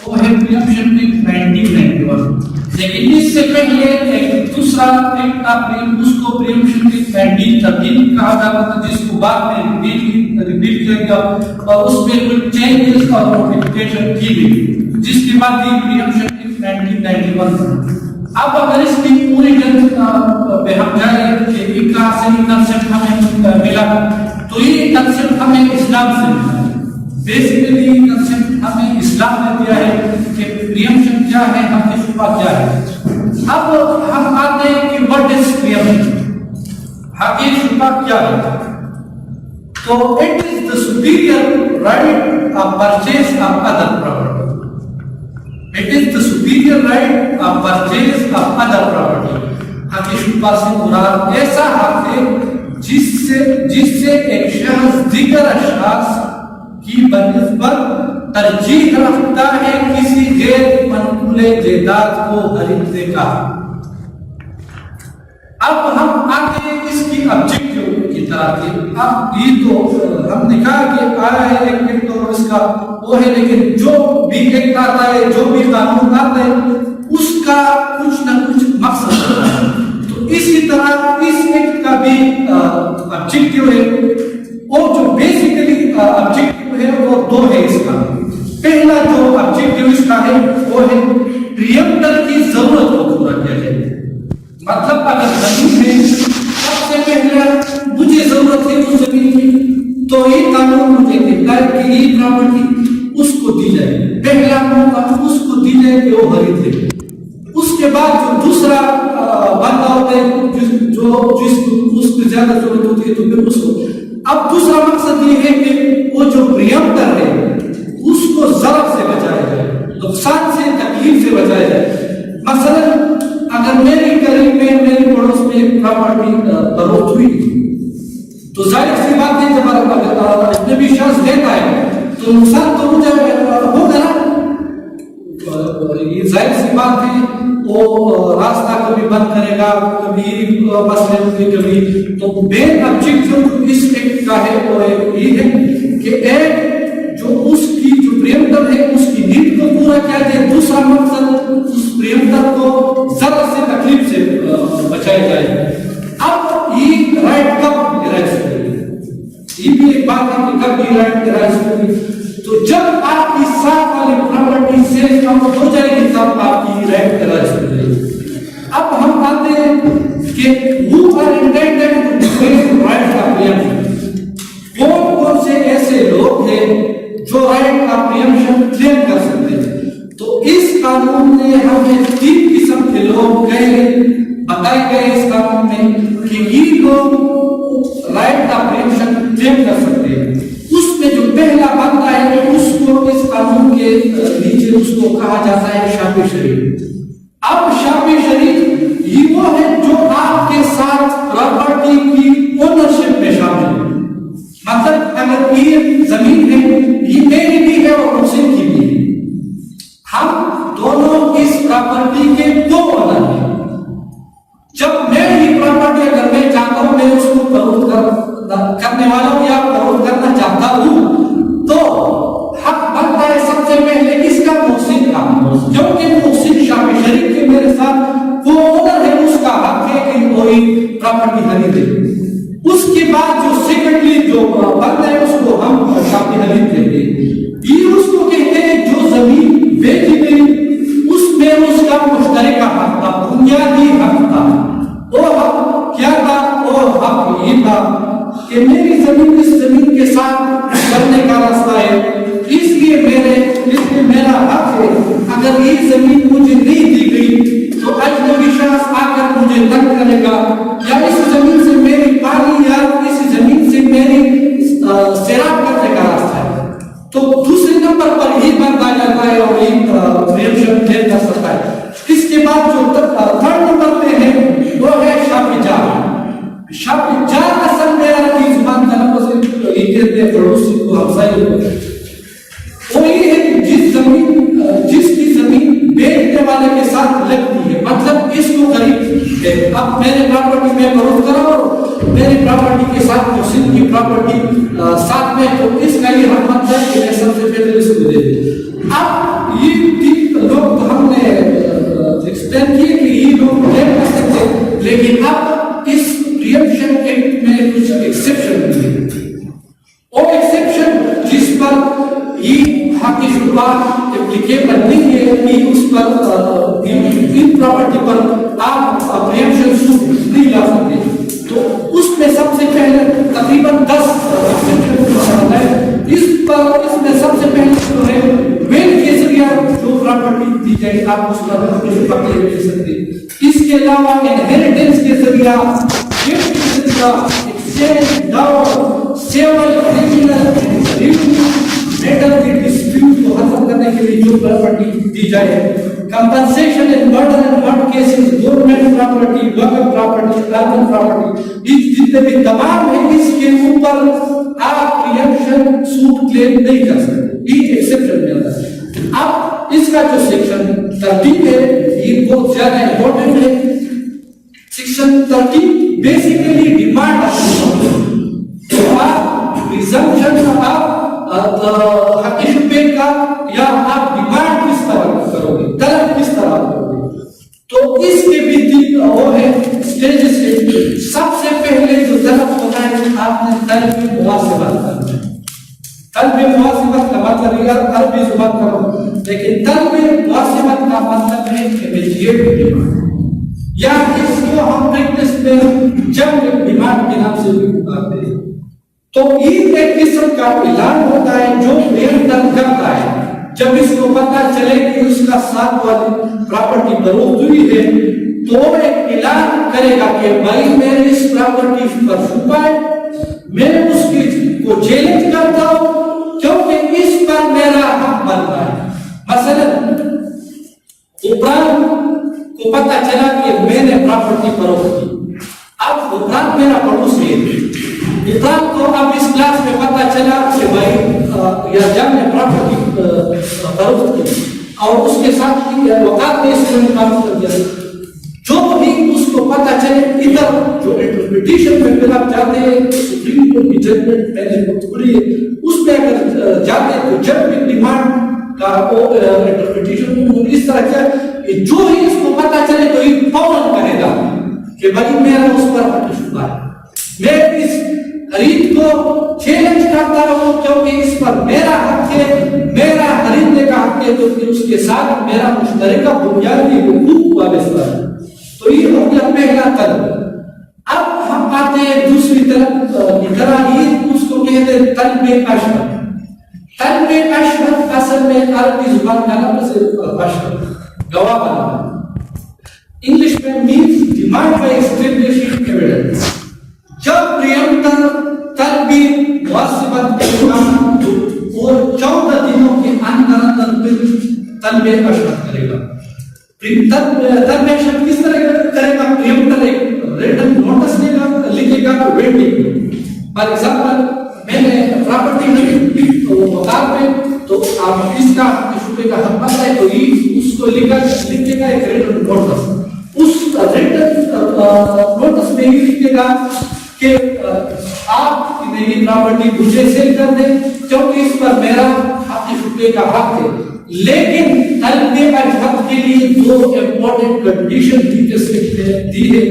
وہ ہے pre-emption act 1991. لیکن اس سے پہلے ایک دوسرا ایکٹ تھا اس کو پریمپشن ایکٹ 1913 کہا جاتا تھا، جس کو بعد میں ریپیٹ کیا گیا اور اس میں کچھ چینجز اور ماڈیفکیشن کی گئی، جس کے بعد یہ پریمپشن ایکٹ 1991 تھا. اب اگر اس کی پوری جلد پہ ہم جائیں کہ کہاں سے یہ کنسپٹ ہمیں ملا، تو یہ کنسپٹ ہمیں اسلام سے ملا. بیسیکلی یہ کنسپٹ ہمیں اسلام نے دیا ہے کہ پریمپشن کیا ہے، حق شبہ کیا ہے. اب ہم آتے ہیں کہ what is preemption، حق شبہ کیا ہے. تو it is the superior right of purchase of other property. It is the superior right of purchase of other property. حق شبہ سے مراد ایسا حق ہے جس سے ایک شخص دیگر اشخاص کی بنسبت ترجیح رکھتا ہے کسی غیر منقولہ جائیداد کو خریدنے کا. اب ہم آتے ہیں اس کی آبجیکٹو کی طرح کے. اب یہ تو ہم نے کہا کہ آیا ہے ایک ایکٹ اور اس کا وہ ہے، لیکن جو بھی ایکٹ آتا ہے، جو بھی قانون آتا ہے، اس کا کچھ نہ کچھ مقصد ہوتا ہے. تو اسی طرح اس ایکٹ کا بھی آبجیکٹو ہے. اور جو بیسیکلی آبجیکٹو ہے وہ دو ہے اس کا. پہلا جو آبجیکٹو اس کا ہے وہ ہے پریمپٹر کی ضرورت کو پورا کیا جائے. مطلب اگر زمین ہے، سب سے پہلے مجھے ضرورت ہے اس زمین کی، تو یہ قانون مجھے کہتا ہے کہ یہ پراپرٹی اس کو دی جائے. پہلا موقع اس کو دی جائے کہ وہ خرید لے. اس کے بعد جو دوسرا بندہ ہوتا ہے جو اس کو زیادہ ضرورت ہوتی ہے، تو پھر اس کو. اب دوسرا مقصد یہ ہے کہ وہ جو پریمپٹر ہے اس کو ضرر سے بچایا جائے، نقصان سے، تکلیف سے بچایا جائے. مثلا اگر میری قریب میں میری پڑوس میں ایک پراپرٹی فروخت ہوئی تو ظاہر سی بات ہے جب اجنبی شخص دیتا ہے تو نقصان تو مجھے ہوگا نا. یہ ظاہر سی بات ہے، وہ راستہ کبھی بند کرے گا، کبھی مسئلے ہوگی کبھی. تو مین آبجیکٹو اس ایکٹ کا ہے وہ یہ ہے کہ ایک جو اس کی جو پریمپٹر ہے اس کی نیڈ کو پورا کیا جائے. دوسرا مقصد اس پریمپٹر کو ضرر سے، تکلیف سے بچایا جائے. اب یہ رائٹ کب ارائز ہوگی، یہ بھی ایک بات ہے کہ کب یہ رائٹ ارائز ہوگی. تو جب آپ کی ساتھ والی پراپرٹی سیل آؤٹ ہو جائے گی تب آپ کی رائٹ ارائز ہو جائے گی. اب ہم آتے ہیں کہ who are entitled to claim right of preemption. کون سے ایسے لوگ ہیں جو رائٹ آف پریمپشن کلیم کر سکتے ہیں. تو اس قانون نے ہمیں 3 قسم کے لوگ بتائے گئے اس قانون میں کہ یہ لوگ رائٹ آف پریمپشن کلیم کر سکتے ہیں. اس میں جو پہلا بندہ ہے اس کو اس قانون کے نیچے اس کو کہا جاتا ہے شاپ شریف. اب شاپ شریف یہ وہ ہے جو آپ کے ساتھ پراپرٹی کی اونرشپ میں شامل ہے. مطلب اگر یہ زمین ہے یہ میری بھی ہے اور مسلم کی بھی ہے، ہم دونوں اس پراپرٹی کے 2 اونر ہیں. جب میری پراپرٹی اگر میں چاہتا ہوں میں اس کو فروخت کرنے والا ہوں یا فروخت کرنا چاہتا ہوں تو حق بنتا ہے سب سے پہلے کس کا؟ محسن کا. کیونکہ محسن شاپ شریف کے میرے ساتھ وہ اونر ہے، اس کا حق ہے کہ کوئی پراپرٹی خریدے. اس کے بعد جو سیکنڈلی جو بنتا ہے اس کو ہم شاپ خرید کہتے ہیں. یہ اس کو کہتے ہیں جو زمین بیچی گئی اس میں اس کا مشترکہ حق تھا، بنیادی حق تھا. وہ حق کیا تھا؟ وہ حق یہ تھا کہ میری زمین اس زمین کے ساتھ کرنے کا راستہ ہے، اس لیے میرا حق ہے. اگر یہ زمین مجھے نہیں دی گئی تو اجنبی شخص آ کر مجھے تنگ کرے گا، یا اس زمین سے میری پانی یا اس زمین سے میری سیراب کرنے کا راستہ ہے. تو دوسرے نمبر پر یہ بند آ جاتا ہے اور یہ پریمپشن کلیم کر سکتا ہے. اس کے بعد جو 3rd نمبر پہ ہے وہ ہے شاپ جار. شاپ جار اصل میں عربی زبان کا لفظ ہے، یہ کہتے ہیں پڑوسی کو، ہمسائے کو. وہ یہ ہے کہ جس کی زمین بیچنے والے کے ساتھ لگتی ہے، مطلب اس کو قریب ہے. اب میرے پراپرٹی میں فروخت کرا اور میری پراپرٹی کے ساتھ محسن کی پراپرٹی ساتھ میں، تو اس کا یہ حق بنتا ہے کہ میں سب سے پہلے اس کو دے دیں. اب یہ एप्लीकेबल नहीं है कि उस पर इन प्रॉपर्टी पर आप प्रियम्पशन सूट नहीं ला सकते। तो उसमें सबसे पहले तकरीबन 10 है। इसमें सबसे पहले जो है वेल के जरिए जो प्रॉपर्टी दी जाए आप उस पर पकड़े ले सकते। इसके अलावा इनहेरिटेंस के जरिए, गिफ्ट के जरिए, एक्सचेंज, डाउट, सेवल, रिजनल मेटल के डिस्प्यूट को हल करने के लिए जो प्रॉपर्टी दी जाए, compensation in murder and murder cases, government property, worker property, urban property, इस जितने भी तमाम है इसके ऊपर आप प्रियम्पशन सूट क्लेम नहीं कर सकते, ये एक्सेप्शन में आता है। अब इसका जो सेक्शन 13 है ये बहुत ज्यादा इंपॉर्टेंट है। सेक्शन 13 बेसिकली डिमांड तो आप प्रिजम्पशन आप हक शुबे का या आप डिमांड किस तरह करोगे, तलब किस तरह करोगे, तो इसके भी वो है स्टेजेस है। सबसे पहले जो तलब होता है आपने तलब मुआसिबत करना है। तलब मुआसिबत का मतलब है अरबी जुबान का, लेकिन तलब मुआसिबत का मतलब है इमीडिएट डिमांड, या इसको हम प्रैक्टिस में जब डिमांड के नाम से भी पुकारते हैं। तो ये एक किस्म का ऐलान होता है जो प्रियम्पटर करता है। जब इसको पता चले कि उसका साथ वाली प्रॉपर्टी बरोक्त हुई है तो एक ऐलान करेगा कि भाई मेरे इस प्रॉपर्टी पर शुबा है, मैं उसकी को चैलेंज करता हूं क्योंकि इस पर मेरा हक बनता है। मसलन उपरांत को पता चला कि मैंने प्रॉपर्टी फरोख्त की, अब उपरांत मेरा पड़ोसी है, उपरांत को अब इस क्लास में पता चला कि भाई या जब ने प्रॉपर्टी फरोख्त की और उसके साथ वकालत ने इसको काम कर दिया, जो भी उसको पता चले इधर जो इंटरप्रिटेशन में फिर आप जाते हैं सुप्रीम कोर्ट की जजमेंट मैंने थोड़ी उसमें अगर जाते तो जब भी डिमांड का वो इंटरप्रिटेशन इस तरह का जो ही इसको पता चले तो ये फौरन करेगा कि भाई मेरा उस पर हक शुबा है, मैं इस खरीद को चैलेंज करता हूं क्योंकि इस पर मेरा हक है, मेरा खरीदने का हक है, तो फिर उसके साथ मेरा मुश्तरका बुनियादी हुकूक वाबस्ता है। तो ये हो गया पहला तलब। अब हम आते हैं दूसरी तरफ की तरह, ये उसको कहते हैं तलब अशरफ। तलब अशरफ असल में अरबी जुबान का लफ्ज़ है अशरफ, गवाह बनाना। इंग्लिश में means demand bye establishing evidence. जब प्रियम्पटर तलबी मुआसिबत के दौरान और 14 दिनों के अंदर तलब अशरफ करेगा। तलब अशरफ किस तरह करेगा? प्रियम्पटर एक रिटन नोटिस लिखेगा वेटिंग। फॉर एग्जांपल मैंने प्रॉपर्टी खरीदी तो वकालत में तो आप इसका शुबे का हक बनता है तो ये उसको लिखेगा एक रिटन नोटिस। उस रिटन नोटिस में ये लिखेगा कि आप मेरी प्रॉपर्टी मुझे सेल कर दें क्योंकि इस पर मेरा हक शुबे का हक है। लेकिन तलब अशरफ के लिए दो इंपॉर्टेंट कंडीशन दी है।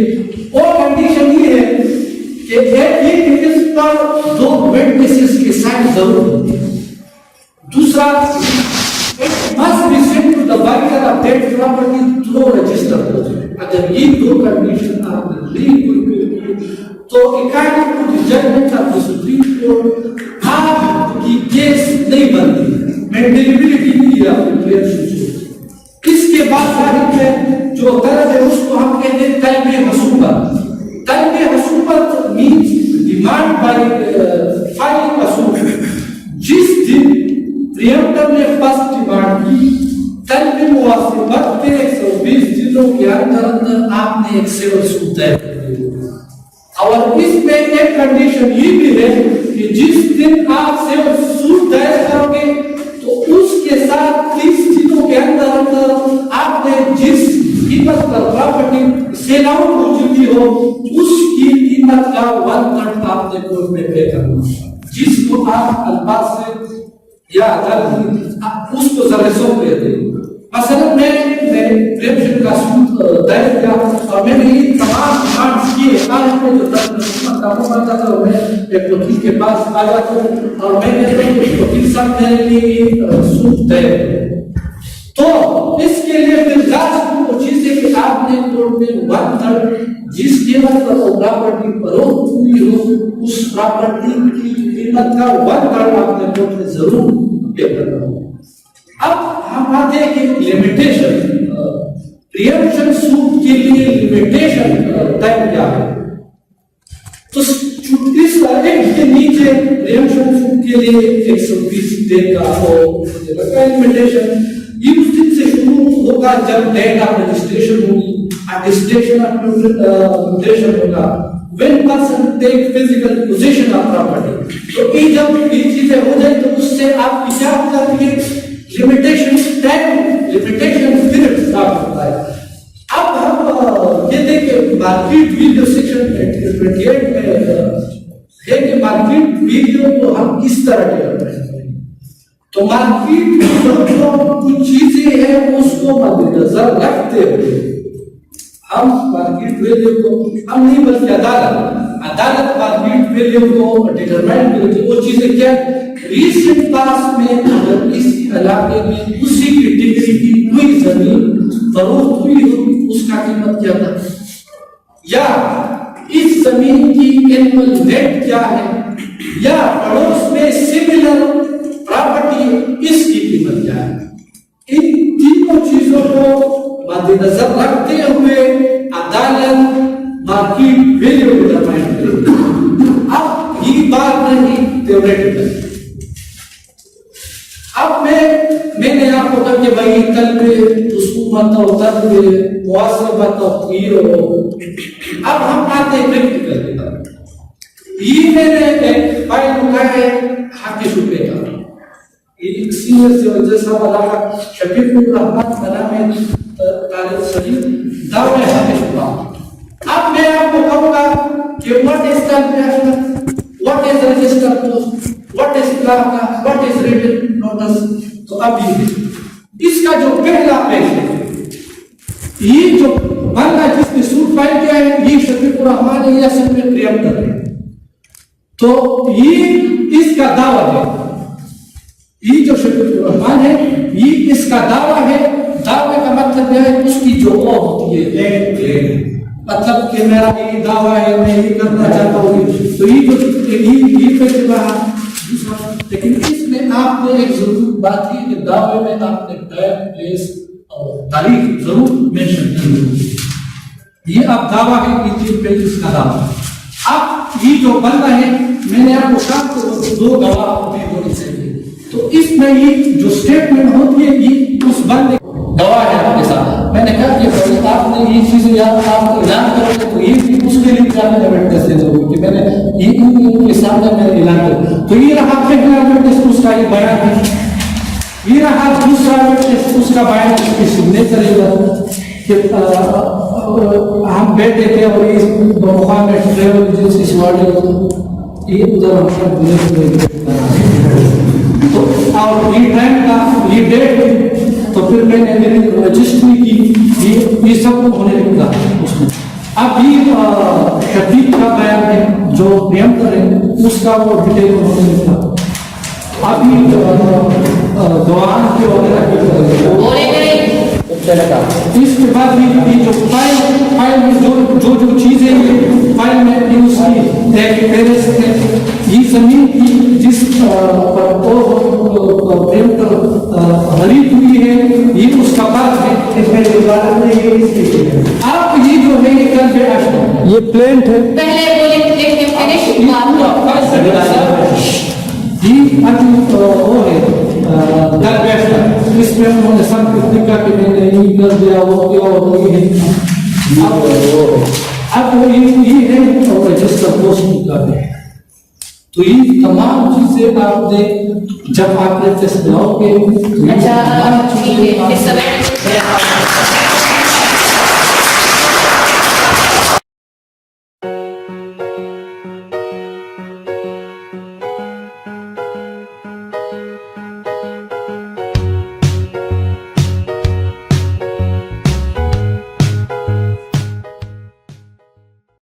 वो कंडीशन ये है कि एक इस पर दो विटनेसेस के साइन जरूर होते हैं। दूसरा, it must be sent to the buyer of that property through register post. अगर ये दो कंडीशन आपने ली तो according to the judgment of the Supreme Court आपकी केस नहीं बनती, मेंटेनेबिलिटी नहीं है आपकी प्रियम्पशन। इसके बाद साहिब में जो तलब है उसको हम कहते हैं तलब हसूबत। तलब हसूबत means demand by filing a suit. जिस दिन प्रियम्पटर ने फर्स्ट डिमांड की तलब मुआसिबत के 120 दिनों के अंदर आपने एक सिविल सूट तय कर दिया। और इसमें एक कंडीशन ये भी है कि जिस दिन आप सिविल सूट दायर करोगे तो उसके साथ 30 दिनों के अंदर आपने जिस कीमत पर प्रॉपर्टी सेल आउट हो चुकी हो उसकी कीमत का 1/3 आपने कोर्ट में पे करना, जिसको आप अल्फाज से या उसको जरा सौंप देते हैं। मसलन मैंने प्रियम्पशन का सूट दायर किया और मैंने ये तमाम डिमांड्स किए, में जो कानून बनता था मैं एक वकील के पास आ जाता हूँ और मैंने वकील साहब मेरे लिए सूट दायर कोड में 1/3 जिस कीमत पर वो प्रॉपर्टी फरोख्त हुई हो उस प्रॉपर्टी की कीमत का 1/3 आपने कोर्ट में जरूर पे करना होगा। अब हम आते हैं कि लिमिटेशन, प्रियम्पशन सूट के लिए लिमिटेशन टाइम क्या है। तो इस एक्ट के नीचे प्रियम्पशन सूट के लिए 120 दिन का लिमिटेशन ये उस दिन से शुरू होगा जब डेट ऑफ रजिस्ट्रेशन होगी, अटेस्टेशन ऑफ म्यूटेशन होगा, when person take physical possession of property। तो ये जब ये चीजें हो जाए तो उससे आपकी क्या हो जाती है, limitation time, limitation period start होता है। अब हम ये देखें मार्केट वैल्यू सेक्शन 28 में है कि मार्केट वैल्यू को हम किस तरह डिटरमाइन करेंगे। तो मार्केट जो कुछ चीजें हैं उसको मद्देनजर रखते हुए हम मार्केट वैल्यू को हम नहीं बल्कि अदालत मार्केट वैल्यू को डिटरमाइन करेगी। वो चीजें क्या, रीसेंट पास्ट में अगर इस इलाके में उसी कैटेगरी की कोई जमीन फरोख्त हुई हो उसका कीमत क्या था, या इस जमीन की एनुअल रेट क्या है, या पड़ोस में सिमिलर प्रॉपर्टी इसकी कीमत क्या है। इन तीनों चीजों को मद्देनजर रखते हुए अदालत मार्केट वैल्यू डिटरमाइन करेगी। अब ये बात नहीं थ्योरेटिकल। अब मैंने आपको कहा कि भाई कल पे उसको बताओ तब मुआवजा बताओ ये हो। अब हम आते हैं प्रैक्टिकल की तरफ। ये मैंने एक फाइल उठाया है हाथी शुक्र का, एक सीनियर से जैसा वाला शफीकुर रहमान का नाम है तारिक सलीम दावे हाथी शुक्र। अब मैं आपको कहूंगा कि what is confession, what is register post, what is प्लाका, व्हाट इज रिटन नोटिस। तो अब इसका जो पहला पेज है, ये जो बंदा जिसने सूट फाइल किया है ये शफीकुर रहमान है, ये असल में प्रियम्प्टर है। तो ये इसका दावा है, ये जो शफीकुर रहमान है ये इसका दावा है। दावे का मतलब क्या है, उसकी जो होती है मतलब कि मेरा ये दावा है, मैं ये करना चाहता हूँ। तो ये जो लेकिन इसमें आपने एक जरूर बात की कि दावे में आपने टाइम, प्लेस और तारीख जरूर मेंशन करनी होगी। ये अब दावा है कि 3 पेज इसका दावा। अब ये जो बंदा है मैंने आपको कहा तो 2 गवाह होने चाहिए। तो इसमें ये जो स्टेटमेंट होती है ये उस बंदे गवाह है आपके साथ। मैंने कहा कि आपने ये चीजें आप ऐलान करोगे तो ये भी उसके लिए आपने एविडेंस दे दोगे कि मैंने ये इनके सामने मैंने ऐलान कर। तो ये रहा पहला एविडेंस, उसका ये बयान है। ये रहा दूसरा एविडेंस, उसका बयान इसकी सिग्नेचर है कि हम बैठे थे और इस मौका में ट्रेवल एजेंसी से ये उधर हम तो और ये टाइम का ये डेट, तो फिर मैंने रजिस्ट्री की, ये सब होने लगा उसमें। अब ये शफीक का बयान है जो प्रियम्प्टर है उसका वो डिटेल होने लगा। अभी गवाह के वगैरह इसके बाद भी जो फाइल में जो चीजें फाइल में उसकी ये जमीन की जिस खरीद हुई है ये उसका बात है। आप ये जो है ये प्लेंट है, पहले वो है इसमें उन्होंने सब कुछ लिखा कि मैंने ये कर दिया, वो किया, वो ये है। अब ये है रजिस्टर पोस्ट का है। तो ये तमाम चीजें आपने जब आपने टेस्ट लगाओगे।